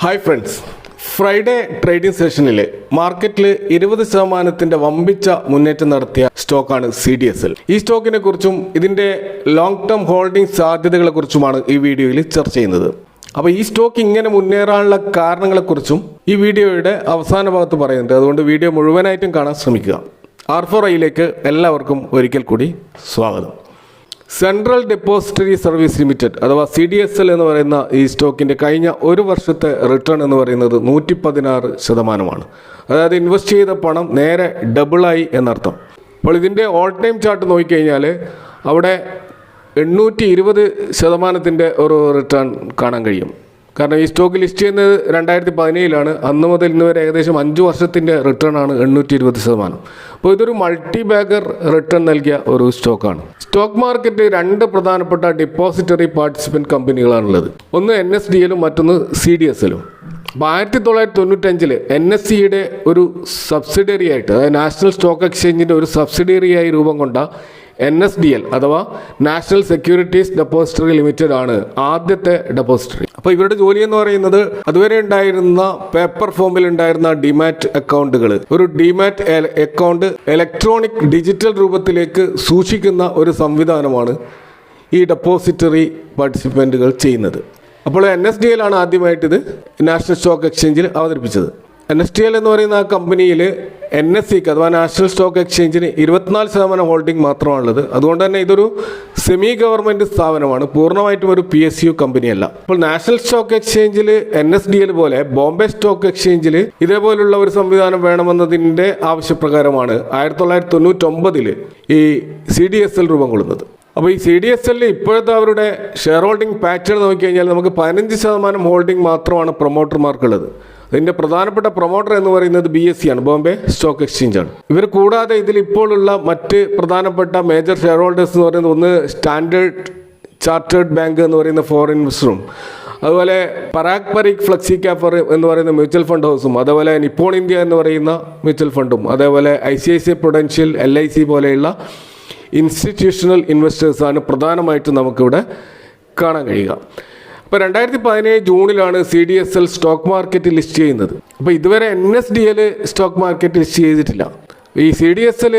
Hi friends, Friday trading സെഷനിൽ മാർക്കറ്റിൽ 20% വമ്പിച്ച മുന്നേറ്റം നടത്തിയ സ്റ്റോക്കാണ് CDSL. ഈ സ്റ്റോക്കിനെ കുറിച്ചും ഇതിൻ്റെ ലോങ് ടേം ഹോൾഡിംഗ് സാധ്യതകളെ കുറിച്ചുമാണ് ഈ വീഡിയോയിൽ ചർച്ച ചെയ്യുന്നത്. അപ്പോൾ ഈ സ്റ്റോക്ക് ഇങ്ങനെ മുന്നേറാനുള്ള കാരണങ്ങളെക്കുറിച്ചും ഈ വീഡിയോയുടെ അവസാന ഭാഗത്ത് പറയുന്നുണ്ട്. അതുകൊണ്ട് വീഡിയോ മുഴുവനായിട്ടും കാണാൻ ശ്രമിക്കുക. R4iയിലേക്ക് എല്ലാവർക്കും ഒരിക്കൽ കൂടി സ്വാഗതം. സെൻട്രൽ ഡെപ്പോസിറ്ററി സർവീസ് ലിമിറ്റഡ് അഥവാ CDSL എന്ന് പറയുന്ന ഈ സ്റ്റോക്കിൻ്റെ കഴിഞ്ഞ ഒരു വർഷത്തെ റിട്ടേൺ എന്ന് പറയുന്നത് 116%. അതായത് ഇൻവെസ്റ്റ് ചെയ്ത പണം നേരെ ഡബിളായി എന്നർത്ഥം. അപ്പോൾ ഇതിൻ്റെ ഓൾ ടൈം ചാർട്ട് നോക്കിക്കഴിഞ്ഞാൽ അവിടെ 820% ഒരു റിട്ടേൺ കാണാൻ കഴിയും. കാരണം ഈ സ്റ്റോക്ക് ലിസ്റ്റ് ചെയ്യുന്നത് 2017 അന്ന് മുതൽ ഇന്ന് വരെ ഏകദേശം 5 വർഷത്തിൻ്റെ റിട്ടേൺ ആണ് 820%. അപ്പോൾ ഇതൊരു മൾട്ടി ബാഗർ റിട്ടേൺ നൽകിയ ഒരു സ്റ്റോക്കാണ്. സ്റ്റോക്ക് മാർക്കറ്റ് 2 പ്രധാനപ്പെട്ട ഡെപ്പോസിറ്ററി പാർട്ടിസിപ്പൻറ്റ് കമ്പനികളാണുള്ളത്. ഒന്ന് NSDL-ഉം മറ്റൊന്ന് CDSL-ഉം. അപ്പോൾ 1995 NSE-യുടെ ഒരു സബ്സിഡിയറി ആയിട്ട്, അതായത് നാഷണൽ സ്റ്റോക്ക് എക്സ്ചേഞ്ചിൻ്റെ ഒരു സബ്സിഡിയറിയായി രൂപം കൊണ്ട NSDL അഥവാ നാഷണൽ സെക്യൂരിറ്റീസ് ഡെപ്പോസിറ്ററി ലിമിറ്റഡ് ആണ് ആദ്യത്തെ ഡെപ്പോസിറ്ററി. അപ്പോൾ ഇവരുടെ ജോലി എന്ന് പറയുന്നത് അതുവരെ ഉണ്ടായിരുന്ന പേപ്പർ ഫോമിൽ ഉണ്ടായിരുന്ന ഡിമാറ്റ് അക്കൗണ്ടുകൾ ഒരു ഡിമാറ്റ് അക്കൗണ്ട് ഇലക്ട്രോണിക് ഡിജിറ്റൽ രൂപത്തിലേക്ക് സൂക്ഷിക്കുന്ന ഒരു സംവിധാനമാണ് ഈ ഡെപ്പോസിറ്ററി പാർട്ടിസിപ്പൻറ്റുകൾ ചെയ്യുന്നത്. അപ്പോൾ NSDL ആണ് ആദ്യമായിട്ടിത് നാഷണൽ സ്റ്റോക്ക് എക്സ്ചേഞ്ചിൽ അവതരിപ്പിച്ചത്. NSDL എന്ന് പറയുന്ന ആ കമ്പനിയിൽ NSEക്ക് അഥവാ നാഷണൽ സ്റ്റോക്ക് എക്സ്ചേഞ്ചിന് 24% ഹോൾഡിംഗ് മാത്രമാണുള്ളത്. അതുകൊണ്ട് തന്നെ ഇതൊരു സെമി ഗവൺമെൻറ് സ്ഥാപനമാണ്, പൂർണ്ണമായിട്ടും ഒരു PSU കമ്പനിയല്ല. അപ്പോൾ നാഷണൽ സ്റ്റോക്ക് എക്സ്ചേഞ്ചിൽ NSDL പോലെ ബോംബെ സ്റ്റോക്ക് എക്സ്ചേഞ്ചിൽ ഇതേപോലുള്ള ഒരു സംവിധാനം വേണമെന്നതിൻ്റെ ആവശ്യപ്രകാരമാണ് 1999 ഈ CDSL രൂപം കൊള്ളുന്നത്. അപ്പോൾ ഈ CDSL ഇപ്പോഴത്തെ അവരുടെ ഷെയർ ഹോൾഡിംഗ് പാറ്റേൺ നോക്കിക്കഴിഞ്ഞാൽ നമുക്ക് 15% ഹോൾഡിംഗ് മാത്രമാണ് പ്രൊമോട്ടർമാർക്കുള്ളത്. അതിൻ്റെ പ്രധാനപ്പെട്ട പ്രൊമോട്ടർ എന്ന് പറയുന്നത് BSE ആണ്, ബോംബെ സ്റ്റോക്ക് എക്സ്ചേഞ്ച് ആണ്. ഇവർ കൂടാതെ ഇതിൽ ഇപ്പോഴുള്ള മറ്റ് പ്രധാനപ്പെട്ട മേജർ ഷെയർ ഹോൾഡേഴ്സ് എന്ന് പറയുന്നത് ഒന്ന് സ്റ്റാൻഡേർഡ് ചാർട്ടേഡ് ബാങ്ക് എന്ന് പറയുന്ന ഫോറിൻ ഇൻവെസ്റ്ററും, അതുപോലെ പരാഗ് പരീഖ് ഫ്ലെക്സി ക്യാപ്പർ എന്ന് പറയുന്ന മ്യൂച്വൽ ഫണ്ട് ഹൗസും, അതേപോലെ നിപ്പോൺ ഇന്ത്യ എന്ന് പറയുന്ന മ്യൂച്വൽ ഫണ്ടും, അതേപോലെ ICICI പ്രൊഡൻഷ്യൽ LIC പോലെയുള്ള ഇൻസ്റ്റിറ്റ്യൂഷണൽ ഇൻവെസ്റ്റേഴ്സാണ് പ്രധാനമായിട്ടും നമുക്കിവിടെ കാണാൻ കഴിയുക. അപ്പോൾ 2017 ജൂണിലാണ് CDSL സ്റ്റോക്ക് മാർക്കറ്റ് ലിസ്റ്റ് ചെയ്യുന്നത്. അപ്പോൾ ഇതുവരെ NSDL സ്റ്റോക്ക് മാർക്കറ്റ് ലിസ്റ്റ് ചെയ്തിട്ടില്ല. ഈ CDSL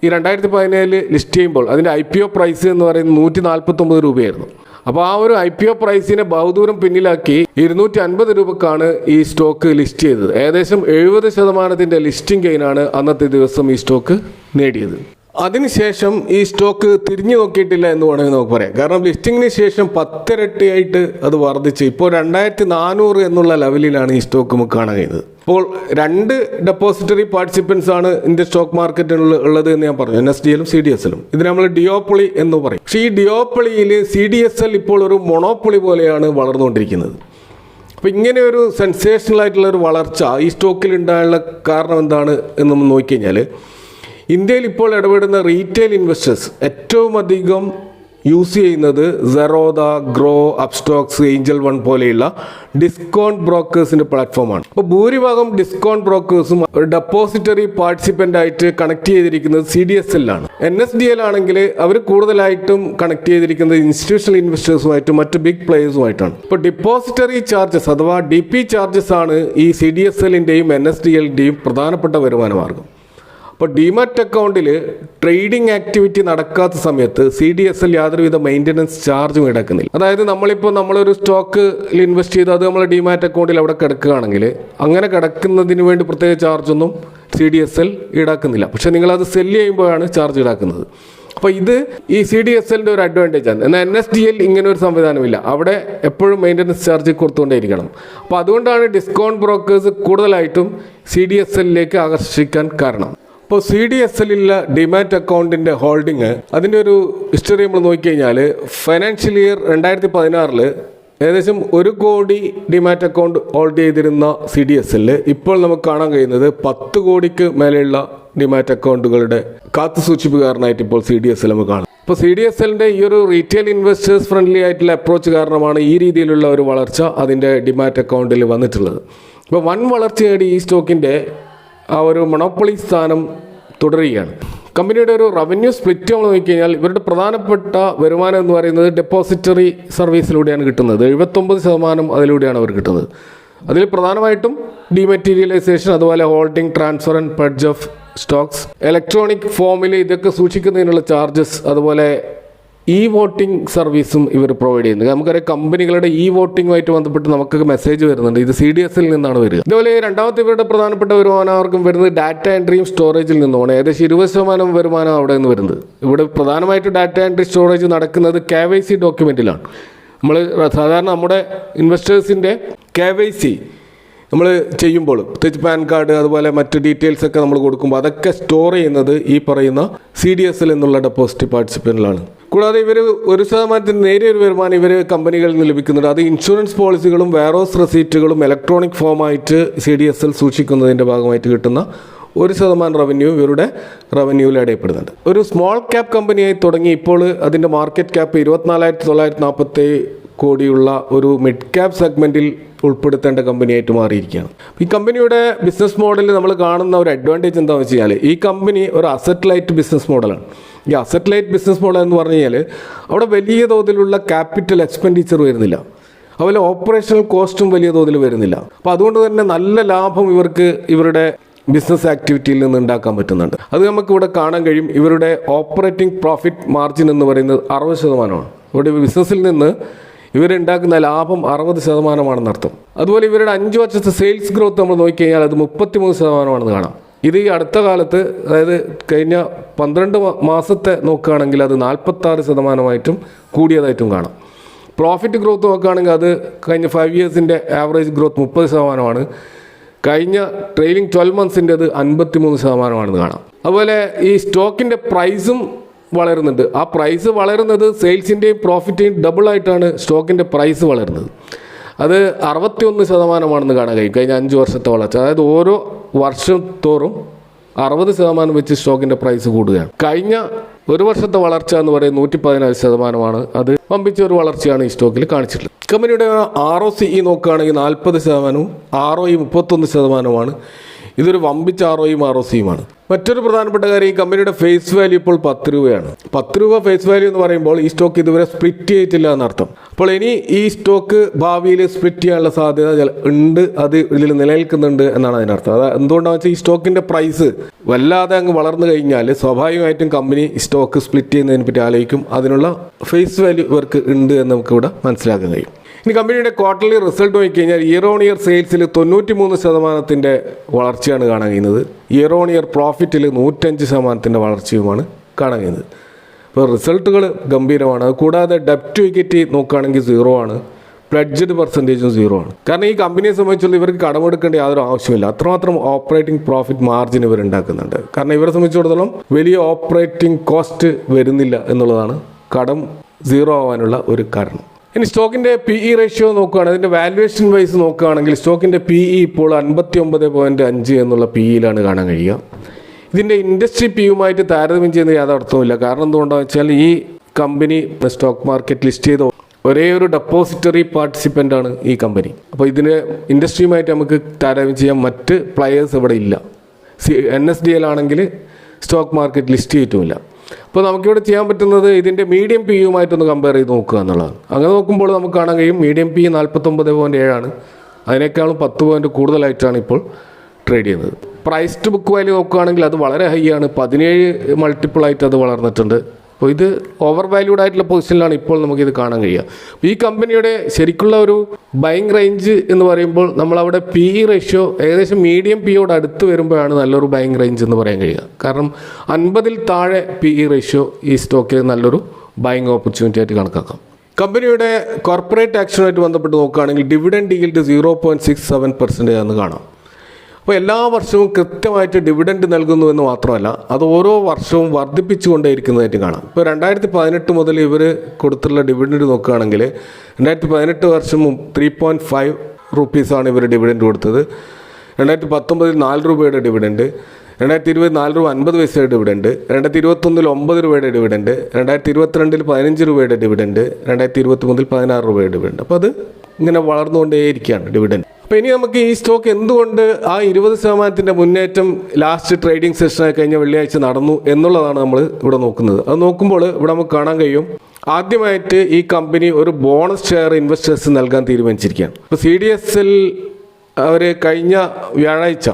ഈ 2017 ലിസ്റ്റ് ചെയ്യുമ്പോൾ അതിൻ്റെ IPO പ്രൈസ് എന്ന് പറയുന്നത് 149 രൂപയായിരുന്നു. അപ്പോൾ ആ ഒരു IPO പ്രൈസിനെ ബഹുദൂരം പിന്നിലാക്കി 250 രൂപക്കാണ് ഈ സ്റ്റോക്ക് ലിസ്റ്റ് ചെയ്തത്. ഏകദേശം 70% ലിസ്റ്റിംഗ് ഗെയിനാണ് അന്നത്തെ ദിവസം ഈ സ്റ്റോക്ക് നേടിയത്. അതിനുശേഷം ഈ സ്റ്റോക്ക് തിരിഞ്ഞു നോക്കിയിട്ടില്ല എന്ന് വേണമെങ്കിൽ നമുക്ക് പറയാം. കാരണം ലിസ്റ്റിങ്ങിന് ശേഷം 10 ഇരട്ടിയായിട്ട് അത് വർദ്ധിച്ച് ഇപ്പോൾ 2400 എന്നുള്ള ലെവലിലാണ് ഈ സ്റ്റോക്ക് നമുക്ക് കാണാൻ കഴിയുന്നത്. ഇപ്പോൾ 2 ഡെപ്പോസിറ്ററി പാർട്ടിസിപ്പൻസ് ആണ് ഇന്ത്യൻ സ്റ്റോക്ക് മാർക്കറ്റിൽ ഉള്ളത് എന്ന് ഞാൻ പറഞ്ഞു, NSDL-ഉം CDSL-ഉം. ഇത് നമ്മൾ ഡിയോപ്പൊളി എന്ന് പറയും. പക്ഷേ ഈ ഡിയോപ്പൊളിയിൽ CDSL ഇപ്പോൾ ഒരു മൊണോപ്പൊളി പോലെയാണ് വളർന്നുകൊണ്ടിരിക്കുന്നത്. അപ്പോൾ ഇങ്ങനെ ഒരു സെൻസേഷണൽ ആയിട്ടുള്ള ഒരു വളർച്ച ഈ സ്റ്റോക്കിൽ ഉണ്ടാകാനുള്ള കാരണം എന്താണ് എന്ന് നമ്മൾ നോക്കിക്കഴിഞ്ഞാൽ, ഇന്ത്യയിൽ ഇപ്പോൾ ഇടപെടുന്ന റീറ്റെയിൽ ഇൻവെസ്റ്റേഴ്സ് ഏറ്റവും അധികം യൂസ് ചെയ്യുന്നത് Zerodha, grow, Upstox, Angel one പോലെയുള്ള ഡിസ്കൗണ്ട് ബ്രോക്കേഴ്സിൻ്റെ പ്ലാറ്റ്ഫോമാണ്. അപ്പോൾ ഭൂരിഭാഗം ഡിസ്കൗണ്ട് ബ്രോക്കേഴ്സും ഒരു ഡെപ്പോസിറ്ററി പാർട്ടിസിപ്പൻ്റ് ആയിട്ട് കണക്ട് ചെയ്തിരിക്കുന്നത് CDSL-ലാണ്. NSDL ആണെങ്കിൽ അവർ കൂടുതലായിട്ടും കണക്ട് ചെയ്തിരിക്കുന്നത് ഇൻസ്റ്റിറ്റ്യൂഷണൽ ഇൻവെസ്റ്റേഴ്സുമായിട്ടും മറ്റ് ബിഗ് പ്ലേയേഴ്സുമായിട്ടാണ്. ഇപ്പോൾ ഡിപ്പോസിറ്ററി ചാർജസ് അഥവാ DP ചാർജസ് ആണ് ഈ CDSL-ൻ്റെയും NSDL-ൻ്റെയും പ്രധാനപ്പെട്ട വരുമാന മാർഗം. അപ്പോൾ ഡിമാറ്റ് അക്കൗണ്ടിൽ ട്രേഡിംഗ് ആക്ടിവിറ്റി നടക്കാത്ത സമയത്ത് CDSL യാതൊരുവിധ മെയിൻ്റനൻസ് ചാർജും ഈടാക്കുന്നില്ല. അതായത് നമ്മളൊരു സ്റ്റോക്കിൽ ഇൻവെസ്റ്റ് ചെയ്ത് അത് നമ്മൾ ഡിമാറ്റ് അക്കൗണ്ടിൽ അവിടെ കിടക്കുകയാണെങ്കിൽ അങ്ങനെ കിടക്കുന്നതിന് വേണ്ടി പ്രത്യേക ചാർജൊന്നും CDSL ഈടാക്കുന്നില്ല. പക്ഷേ നിങ്ങളത് സെല്ല് ചെയ്യുമ്പോഴാണ് ചാർജ് ഈടാക്കുന്നത്. അപ്പോൾ ഇത് ഈ CDSL-ൻ്റെ ഒരു അഡ്വാൻറ്റേജ് ആണ്. എന്നാൽ NSDL ഇങ്ങനെ ഒരു സംവിധാനമില്ല. അവിടെ എപ്പോഴും മെയിൻ്റനൻസ് ചാർജ് കൊടുത്തുകൊണ്ടേയിരിക്കണം. അപ്പോൾ അതുകൊണ്ടാണ് ഡിസ്കൗണ്ട് ബ്രോക്കേഴ്സ് കൂടുതലായിട്ടും CDSL-ലേക്ക് ആകർഷിക്കാൻ കാരണം. ഇപ്പോൾ CDSL-ലുള്ള ഡിമാറ്റ് അക്കൗണ്ടിൻ്റെ ഹോൾഡിങ് അതിൻ്റെ ഒരു ഹിസ്റ്ററി നമ്മൾ നോക്കിക്കഴിഞ്ഞാൽ ഫൈനാൻഷ്യൽ ഇയർ 2016 ഏകദേശം 1 കോടി ഡിമാറ്റ് അക്കൗണ്ട് ഹോൾഡ് ചെയ്തിരുന്ന CDSL ഇപ്പോൾ നമുക്ക് കാണാൻ കഴിയുന്നത് 10 കോടിക്ക് മേലെയുള്ള ഡിമാറ്റ് അക്കൗണ്ടുകളുടെ കാത്തുസൂക്ഷിപ്പുകാരനായിട്ട് ഇപ്പോൾ CDSL നമുക്ക് കാണാം. ഇപ്പോൾ CDSL-ൻ്റെ ഈ ഒരു റീറ്റെയിൽ ഇൻവെസ്റ്റേഴ്സ് ഫ്രണ്ട്ലി ആയിട്ടുള്ള അപ്രോച്ച് കാരണമാണ് ഈ രീതിയിലുള്ള ഒരു വളർച്ച അതിൻ്റെ ഡിമാറ്റ് അക്കൗണ്ടിൽ വന്നിട്ടുള്ളത്. ഇപ്പോൾ വൻ വളർച്ച നേടി ഈ സ്റ്റോക്കിൻ്റെ ആ ഒരു മൊണോപ്പൊളി സ്ഥാനം തുടരുകയാണ്. കമ്പനിയുടെ ഒരു റവന്യൂ സ്പ്ലിറ്റ് നമ്മൾ നോക്കിക്കഴിഞ്ഞാൽ ഇവരുടെ പ്രധാനപ്പെട്ട വരുമാനം എന്ന് പറയുന്നത് ഡെപ്പോസിറ്ററി സർവീസിലൂടെയാണ് കിട്ടുന്നത്. 79% അതിലൂടെയാണ് അവർ കിട്ടുന്നത്. അതിൽ പ്രധാനമായിട്ടും ഡിമാറ്റീരിയലൈസേഷൻ, അതുപോലെ holding, transfer and pledge of stocks, electronic ഫോമിൽ ഇതൊക്കെ സൂക്ഷിക്കുന്നതിനുള്ള ചാർജസ്, അതുപോലെ വോട്ടിംഗ് സർവീസും ഇവർ പ്രൊവൈഡ് ചെയ്യുന്നത്. നമുക്കറിയാം കമ്പനികളുടെ വോട്ടിങ്ങുമായിട്ട് ബന്ധപ്പെട്ട് നമുക്ക് മെസ്സേജ് വരുന്നുണ്ട്. ഇത് CDSൽ നിന്നാണ് വരിക. ഇതുപോലെ രണ്ടാമത്തെ ഇവരുടെ പ്രധാനപ്പെട്ട വരുമാനമാർക്കും വരുന്നത് ഡാറ്റ എൻട്രിയും സ്റ്റോറേജിൽ നിന്നുമാണ്. ഏകദേശം 20% വരുമാനം അവിടെ നിന്ന് വരുന്നത്. ഇവിടെ പ്രധാനമായിട്ട് ഡാറ്റ എൻട്രി സ്റ്റോറേജ് നടക്കുന്നത് KYC ഡോക്യുമെൻറ്റിലാണ്. നമ്മൾ സാധാരണ നമ്മുടെ ഇൻവെസ്റ്റേഴ്സിൻ്റെ KYC നമ്മൾ ചെയ്യുമ്പോൾ പ്രത്യേകിച്ച് പാൻ കാർഡ് അതുപോലെ മറ്റ് ഡീറ്റെയിൽസൊക്കെ നമ്മൾ കൊടുക്കുമ്പോൾ അതൊക്കെ സ്റ്റോർ ചെയ്യുന്നത് ഈ പറയുന്ന CDSൽ എന്നുള്ള ഡെപ്പോസിറ്റ് പാർട്ടിസിപ്പൻറ്റിലാണ്. കൂടാതെ ഇവർ 1% നേരിയ ഒരു വരുമാനം ഇവർ കമ്പനികളിൽ നിന്ന് ലഭിക്കുന്നുണ്ട്. അത് ഇൻഷുറൻസ് പോളിസികളും വെയർഹൗസ് റെസീറ്റുകളും ഇലക്ട്രോണിക് ഫോമായിട്ട് CDSൽ സൂക്ഷിക്കുന്നതിൻ്റെ ഭാഗമായിട്ട് കിട്ടുന്ന 1% റവന്യൂ ഇവരുടെ റവന്യൂവിൽ അടയപ്പെടുന്നുണ്ട്. ഒരു സ്മോൾ ക്യാപ് കമ്പനിയായി തുടങ്ങി ഇപ്പോൾ അതിൻ്റെ മാർക്കറ്റ് ക്യാപ്പ് 24,947 കോടിയുള്ള ഒരു മിഡ് ക്യാപ് സെഗ്മെൻറ്റിൽ ഉൾപ്പെടുത്തേണ്ട കമ്പനിയായിട്ട് മാറിയിരിക്കുകയാണ്. ഈ കമ്പനിയുടെ ബിസിനസ് മോഡലിൽ നമ്മൾ കാണുന്ന ഒരു അഡ്വാൻറ്റേജ് എന്താണെന്ന് വെച്ച് കഴിഞ്ഞാൽ ഈ കമ്പനി ഒരു അസറ്റ് ലൈറ്റ് ബിസിനസ് മോഡലാണ്. ഈ അസറ്റ് ലൈറ്റ് ബിസിനസ് മോഡൽ എന്ന് പറഞ്ഞു കഴിഞ്ഞാൽ അവിടെ വലിയ തോതിലുള്ള ക്യാപിറ്റൽ എക്സ്പെൻഡിച്ചർ വരുന്നില്ല, അതുപോലെ ഓപ്പറേഷണൽ കോസ്റ്റും വലിയ തോതിൽ വരുന്നില്ല. അപ്പോൾ അതുകൊണ്ട് തന്നെ നല്ല ലാഭം ഇവർക്ക് ഇവരുടെ ബിസിനസ് ആക്ടിവിറ്റിയിൽ നിന്ന് ഉണ്ടാക്കാൻ പറ്റുന്നുണ്ട്. അത് നമുക്കിവിടെ കാണാൻ കഴിയും. ഇവരുടെ ഓപ്പറേറ്റിംഗ് പ്രോഫിറ്റ് മാർജിൻ എന്ന് പറയുന്നത് 60%. ഇവിടെ ബിസിനസ്സിൽ നിന്ന് ഇവരുണ്ടാക്കുന്ന ലാഭം 60%, അതുപോലെ ഇവരുടെ 5 വർഷത്തെ സെയിൽസ് ഗ്രോത്ത് നമ്മൾ നോക്കിക്കഴിഞ്ഞാൽ അത് 33% കാണാം. ഇത് ഈ അടുത്ത കാലത്ത്, അതായത് കഴിഞ്ഞ 12 മാസത്തെ നോക്കുകയാണെങ്കിൽ അത് 46% കൂടിയതായിട്ടും കാണാം. പ്രോഫിറ്റ് ഗ്രോത്ത് നോക്കുകയാണെങ്കിൽ അത് കഴിഞ്ഞ 5 ഇയേഴ്സിൻ്റെ ആവറേജ് ഗ്രോത്ത് 30%, കഴിഞ്ഞ ട്രെയിലിംഗ് 12 മന്ത്സിൻ്റെത് 53% കാണാം. അതുപോലെ ഈ സ്റ്റോക്കിൻ്റെ പ്രൈസും വളരുന്നുണ്ട്. ആ പ്രൈസ് വളരുന്നത് സെയിൽസിൻ്റെയും പ്രോഫിറ്റിൻ്റെയും ഡബിളായിട്ടാണ് സ്റ്റോക്കിൻ്റെ പ്രൈസ് വളരുന്നത്. അത് 61% കാണാൻ കഴിയും കഴിഞ്ഞ 5 വർഷത്തെ വളർച്ച. അതായത് ഓരോ വർഷം തോറും 60% വെച്ച് സ്റ്റോക്കിൻ്റെ പ്രൈസ് കൂടുകയാണ്. കഴിഞ്ഞ ഒരു വർഷത്തെ വളർച്ച എന്ന് പറയുന്നത് 114%. അത് വമ്പിച്ച ഒരു വളർച്ചയാണ് ഈ സ്റ്റോക്കിൽ കാണിച്ചിട്ടുള്ളത്. കമ്പനിയുടെ ROCE നോക്കുകയാണെങ്കിൽ 40%, ROE 31%. ഇതൊരു വമ്പിച്ച ROEയും ROCയുമാണ്. മറ്റൊരു പ്രധാനപ്പെട്ട കാര്യം, ഈ കമ്പനിയുടെ ഫേസ് വാല്യൂ ഇപ്പോൾ 10 രൂപയാണ്. 10 രൂപ ഫേസ് വാല്യൂ എന്ന് പറയുമ്പോൾ ഈ സ്റ്റോക്ക് ഇതുവരെ സ്പ്ലിറ്റ് ചെയ്തിട്ടില്ല എന്നർത്ഥം. അപ്പോൾ ഇനി ഈ സ്റ്റോക്ക് ഭാവിയിൽ സ്പ്ലിറ്റ് ചെയ്യാനുള്ള സാധ്യത ഉണ്ട്, അത് ഇതിൽ നിലനിൽക്കുന്നുണ്ട് എന്നാണ് അതിനർത്ഥം. അത് എന്തുകൊണ്ടാണെന്ന് വെച്ചാൽ ഈ സ്റ്റോക്കിൻ്റെ പ്രൈസ് വല്ലാതെ അങ്ങ് വളർന്നു കഴിഞ്ഞാൽ സ്വാഭാവികമായിട്ടും കമ്പനി സ്റ്റോക്ക് സ്പ്ലിറ്റ് ചെയ്യുന്നതിനെ പറ്റി ആലോചിക്കും. അതിനുള്ള ഫേസ് വാല്യൂ ഇവർക്ക് ഉണ്ട് എന്ന് നമുക്കിവിടെ മനസ്സിലാക്കാൻ കഴിയും. ഇനി കമ്പനിയുടെ ക്വാർട്ടർലി റിസൾട്ട് നോക്കിക്കഴിഞ്ഞാൽ ഇയർ ഓൺ ഇയർ സെയിൽസിൽ 93% വളർച്ചയാണ് കാണാൻ കഴിയുന്നത്. ഇയർ ഓൺ ഇയർ പ്രോഫിറ്റിൽ 105% വളർച്ചയുമാണ് കാണാൻ കഴിയുന്നത്. അപ്പോൾ റിസൾട്ടുകൾ ഗംഭീരമാണ്. അതുകൂടാതെ ഡെപ്റ്റ് ടു ഇക്വിറ്റി നോക്കുകയാണെങ്കിൽ 0 ആണ്, പ്ലഡ്ജഡ് പെർസെൻറ്റേജും 0 ആണ്. കാരണം ഈ കമ്പനിയെ സംബന്ധിച്ചുള്ള ഇവർക്ക് കടമെടുക്കേണ്ട യാതൊരു ആവശ്യമില്ല. അത്രമാത്രം ഓപ്പറേറ്റിംഗ് പ്രോഫിറ്റ് മാർജിൻ ഇവർ ഉണ്ടാക്കുന്നുണ്ട്. കാരണം ഇവരെ സംബന്ധിച്ചിടത്തോളം വലിയ ഓപ്പറേറ്റിംഗ് കോസ്റ്റ് വരുന്നില്ല എന്നുള്ളതാണ് കടം 0 ആവാനുള്ള ഒരു കാരണം. ഇനി സ്റ്റോക്കിൻ്റെ PE റേഷ്യോ നോക്കുകയാണെങ്കിൽ അതിൻ്റെ വാല്യുവേഷൻ വൈസ് നോക്കുകയാണെങ്കിൽ സ്റ്റോക്കിൻ്റെ PE ഇപ്പോൾ 59.5 എന്നുള്ള PEയിലാണ് കാണാൻ കഴിയുക. ഇതിൻ്റെ ഇൻഡസ്ട്രി PUമായിട്ട് താരതമ്യം ചെയ്യുന്ന യാതൊരു അർത്ഥവുമില്ല. കാരണം എന്തുകൊണ്ടാണെന്ന് വെച്ചാൽ ഈ കമ്പനി സ്റ്റോക്ക് മാർക്കറ്റ് ലിസ്റ്റ് ചെയ്ത ഒരേ ഒരു ഡെപ്പോസിറ്ററി പാർട്ടിസിപ്പൻ്റാണ് ഈ കമ്പനി. അപ്പോൾ ഇതിൻ്റെ ഇൻഡസ്ട്രിയുമായിട്ട് നമുക്ക് താരതമ്യം ചെയ്യാൻ മറ്റ് പ്ലെയേഴ്സ് ഇവിടെ ഇല്ല. NSDL ആണെങ്കിൽ സ്റ്റോക്ക് മാർക്കറ്റ് ലിസ്റ്റ് ചെയ്തിട്ടുമില്ല. അപ്പോൾ നമുക്കിവിടെ ചെയ്യാൻ പറ്റുന്നത് ഇതിൻ്റെ മീഡിയം PUമായിട്ടൊന്ന് കമ്പയർ ചെയ്ത് നോക്കുക എന്നുള്ളതാണ്. അങ്ങനെ നോക്കുമ്പോൾ നമുക്ക് കാണാൻ കഴിയും മീഡിയം PE 49.7 അതിനേക്കാളും 10 പോയിൻറ്റ് കൂടുതലായിട്ടാണ് ഇപ്പോൾ ട്രേഡ് ചെയ്യുന്നത്. പ്രൈസ് ടു ബുക്ക് വാല്യൂ നോക്കുകയാണെങ്കിൽ അത് വളരെ ഹൈ ആണ്, 17 മൾട്ടിപ്പിളായിട്ട് അത് വളർന്നിട്ടുണ്ട്. അപ്പോൾ ഇത് ഓവർ വാല്യൂഡ് ആയിട്ടുള്ള പൊസിഷനിലാണ് ഇപ്പോൾ നമുക്കിത് കാണാൻ കഴിയുക. ഈ കമ്പനിയുടെ ശരിക്കുള്ള ഒരു ബൈങ് റേഞ്ച് എന്ന് പറയുമ്പോൾ നമ്മളവിടെ PE റേഷ്യോ ഏകദേശം മീഡിയം PEയോട് അടുത്ത് വരുമ്പോഴാണ് നല്ലൊരു ബൈങ് റേഞ്ച് എന്ന് പറയാൻ കഴിയുക. കാരണം 50 താഴെ PE റേഷ്യോ ഈ സ്റ്റോക്കിൽ നല്ലൊരു ബൈങ് ഓപ്പർച്യൂണിറ്റി ആയിട്ട് കണക്കാക്കാം. കമ്പനിയുടെ കോർപ്പറേറ്റ് ആക്ഷനുമായിട്ട് ബന്ധപ്പെട്ട് നോക്കുകയാണെങ്കിൽ ഡിവിഡൻഡ് ഈൽഡ് 0.67% എന്ന് കാണാം. അപ്പോൾ എല്ലാ വർഷവും കൃത്യമായിട്ട് ഡിവിഡൻഡ് നൽകുന്നു എന്ന് മാത്രമല്ല അത് ഓരോ വർഷവും വർദ്ധിപ്പിച്ചുകൊണ്ടേയിരിക്കുന്നതായിട്ട് കാണാം. ഇപ്പോൾ 2018 മുതൽ ഇവർ കൊടുത്തുള്ള ഡിവിഡൻഡ് നോക്കുകയാണെങ്കിൽ 2018 വർഷം 3.5 റുപ്പീസാണ് ഇവർ ഡിവിഡൻഡ് കൊടുത്തത്. 2019 4 രൂപയുടെ ഡിവിഡൻഡ്, 2020 4 രൂപ 50 പൈസയുടെ ഡിവിഡൻഡ്, 2021 9 രൂപയുടെ ഡിവിഡൻഡ്, 2022 15 രൂപയുടെ ഡിവിഡൻഡ്, 2023 16 രൂപയുടെ ഡിവിഡൻഡ്. അപ്പോൾ അത് ഇങ്ങനെ വളർന്നുകൊണ്ടേയിരിക്കുകയാണ് ഡിവിഡൻഡ്. അപ്പോൾ ഇനി നമുക്ക് ഈ സ്റ്റോക്ക് എന്തുകൊണ്ട് ആ 20% മുന്നേറ്റം ലാസ്റ്റ് ട്രേഡിംഗ് സെഷനായി കഴിഞ്ഞ വെള്ളിയാഴ്ച നടന്നു എന്നുള്ളതാണ് നമ്മൾ ഇവിടെ നോക്കുന്നത്. അത് നോക്കുമ്പോൾ ഇവിടെ നമുക്ക് കാണാൻ കഴിയും ആദ്യമായിട്ട് ഈ കമ്പനി ഒരു ബോണസ് ഷെയർ ഇൻവെസ്റ്റേഴ്സ് നൽകാൻ തീരുമാനിച്ചിരിക്കുകയാണ്. ഇപ്പോൾ CDSL അവർ കഴിഞ്ഞ വ്യാഴാഴ്ച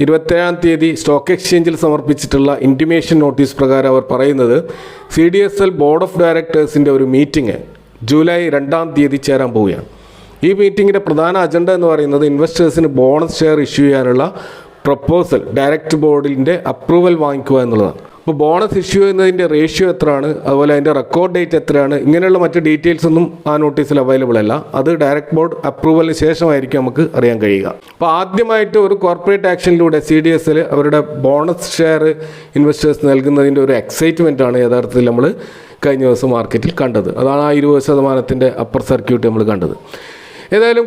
27-ാം തീയതി സ്റ്റോക്ക് എക്സ്ചേഞ്ചിൽ സമർപ്പിച്ചിട്ടുള്ള ഇൻറ്റിമേഷൻ നോട്ടീസ് പ്രകാരം അവർ പറയുന്നത് CDSL ബോർഡ് ഓഫ് ഡയറക്ടേഴ്സിൻ്റെ ഒരു മീറ്റിംഗ് ജൂലൈ 2-ാം തീയതി ചേരാൻ പോവുകയാണ്. ഈ മീറ്റിങ്ങിൻ്റെ പ്രധാന അജണ്ട എന്ന് പറയുന്നത് ഇൻവെസ്റ്റേഴ്സിന് ബോണസ് ഷെയർ ഇഷ്യൂ ചെയ്യാനുള്ള പ്രപ്പോസൽ ഡയറക്റ്റ് ബോർഡിൻ്റെ അപ്രൂവൽ വാങ്ങിക്കുക എന്നുള്ളതാണ്. അപ്പോൾ ബോണസ് ഇഷ്യൂ ചെയ്യുന്നതിൻ്റെ റേഷ്യോ എത്രയാണ്, അതുപോലെ അതിൻ്റെ റെക്കോർഡ് ഡേറ്റ് എത്രയാണ്, ഇങ്ങനെയുള്ള മറ്റ് ഡീറ്റെയിൽസ് ഒന്നും ആ നോട്ടീസിൽ അവൈലബിൾ അല്ല. അത് ഡയറക്റ്റ് ബോർഡ് അപ്രൂവലിന് ശേഷമായിരിക്കും നമുക്ക് അറിയാൻ കഴിയുക. അപ്പോൾ ആദ്യമായിട്ട് ഒരു കോർപ്പറേറ്റ് ആക്ഷനിലൂടെ CDSL അവരുടെ ബോണസ് ഷെയർ ഇൻവെസ്റ്റേഴ്സ് നൽകുന്നതിൻ്റെ ഒരു എക്സൈറ്റ്മെൻ്റ് ആണ് യഥാർത്ഥത്തിൽ നമ്മൾ കഴിഞ്ഞ ദിവസം മാർക്കറ്റിൽ കണ്ടത്. അതാണ് ആ 20% അപ്പർ സർക്യൂട്ട് നമ്മൾ കണ്ടത്. ഏതായാലും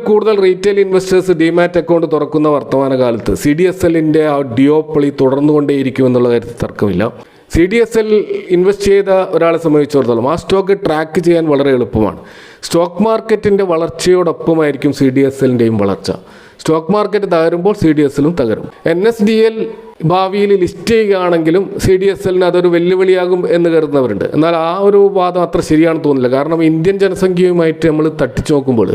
കൂടുതൽ റീറ്റെയിൽ ഇൻവെസ്റ്റേഴ്സ് ഡിമാറ്റ് അക്കൗണ്ട് തുറക്കുന്ന വർത്തമാനകാലത്ത് CDSLൻ്റെ ആ ഡിയോപ്പൊളി തുടർന്നുകൊണ്ടേയിരിക്കുമെന്നുള്ള കാര്യത്തിൽ തർക്കമില്ല. CDSL ഇൻവെസ്റ്റ് ചെയ്ത ഒരാളെ സംബന്ധിച്ചിടത്തോളം ആ സ്റ്റോക്ക് ട്രാക്ക് ചെയ്യാൻ വളരെ എളുപ്പമാണ്. സ്റ്റോക്ക് മാർക്കറ്റിൻ്റെ വളർച്ചയോടൊപ്പമായിരിക്കും CDSLൻ്റെയും വളർച്ച. സ്റ്റോക്ക് മാർക്കറ്റ് തകരുമ്പോൾ CDSLും തകരും. NSDL ഭാവിയിൽ ലിസ്റ്റ് ചെയ്യുകയാണെങ്കിലും CDSLന് അതൊരു വെല്ലുവിളിയാകും എന്ന് കരുതുന്നവരുണ്ട്. എന്നാൽ ആ ഒരു വാദം അത്ര ശരിയാണെന്ന് തോന്നുന്നില്ല. കാരണം ഇന്ത്യൻ ജനസംഖ്യയുമായിട്ട് നമ്മൾ തട്ടിച്ചു നോക്കുമ്പോൾ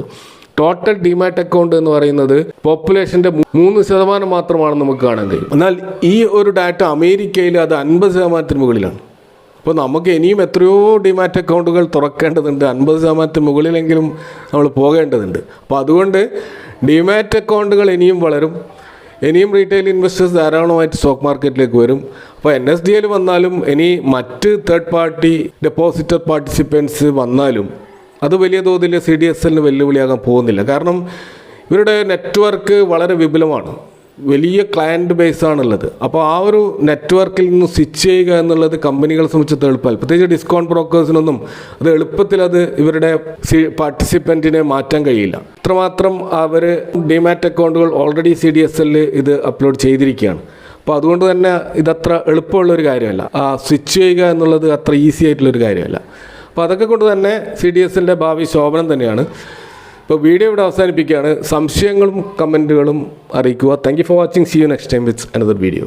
ടോട്ടൽ ഡിമാറ്റ് അക്കൗണ്ട് എന്ന് പറയുന്നത് പോപ്പുലേഷൻ്റെ 3% മാത്രമാണെന്ന് നമുക്ക് കാണാൻ കഴിയും. എന്നാൽ ഈ ഒരു ഡാറ്റ അമേരിക്കയിൽ അത് 50% മുകളിലാണ്. അപ്പോൾ നമുക്ക് ഇനിയും എത്രയോ ഡിമാറ്റ് അക്കൗണ്ടുകൾ തുറക്കേണ്ടതുണ്ട്. 50% മുകളിലെങ്കിലും നമ്മൾ പോകേണ്ടതുണ്ട്. അപ്പോൾ അതുകൊണ്ട് ഡിമാറ്റ് അക്കൗണ്ടുകൾ ഇനിയും വളരും. ഇനിയും റീറ്റെയിൽ ഇൻവെസ്റ്റേഴ്സ് ധാരാളമായിട്ട് സ്റ്റോക്ക് മാർക്കറ്റിലേക്ക് വരും. അപ്പോൾ NSDL വന്നാലും ഇനി മറ്റ് തേർഡ് പാർട്ടി ഡെപ്പോസിറ്റർ പാർട്ടിസിപ്പൻസ് വന്നാലും അത് വലിയ തോതിൽ CDSLന് വെല്ലുവിളിയാകാൻ പോകുന്നില്ല. കാരണം ഇവരുടെ നെറ്റ്വർക്ക് വളരെ വിപുലമാണ്, വലിയ ക്ലയൻറ്റ് ബേസാണുള്ളത്. അപ്പോൾ ആ ഒരു നെറ്റ്വർക്കിൽ നിന്ന് സ്വിച്ച് ചെയ്യുക എന്നുള്ളത് കമ്പനികളെ സംബന്ധിച്ച് എളുപ്പമല്ല. പ്രത്യേകിച്ച് ഡിസ്കൗണ്ട് ബ്രോക്കേഴ്സിനൊന്നും അത് എളുപ്പത്തിൽ ഇവരുടെ പാർട്ടിസിപ്പൻറ്റിനെ മാറ്റാൻ കഴിയില്ല. അത്രമാത്രം അവർ ഡിമാറ്റ് അക്കൗണ്ടുകൾ ഓൾറെഡി CDSL ഇത് അപ്ലോഡ് ചെയ്തിരിക്കുകയാണ്. അപ്പോൾ അതുകൊണ്ട് തന്നെ ഇതത്ര എളുപ്പമുള്ളൊരു കാര്യമല്ല. ആ സ്വിച്ച് ചെയ്യുക എന്നുള്ളത് അത്ര ഈസി ആയിട്ടുള്ളൊരു കാര്യമല്ല. അപ്പോൾ അതൊക്കെ കൊണ്ട് തന്നെ CDSLൻ്റെ ഭാവി ശോഭനം തന്നെയാണ്. ഇപ്പോൾ വീഡിയോ ഇവിടെ അവസാനിപ്പിക്കുകയാണ്. സംശയങ്ങളും കമൻറ്റുകളും അറിയിക്കുക. Thank you for watching. See you next time with another video.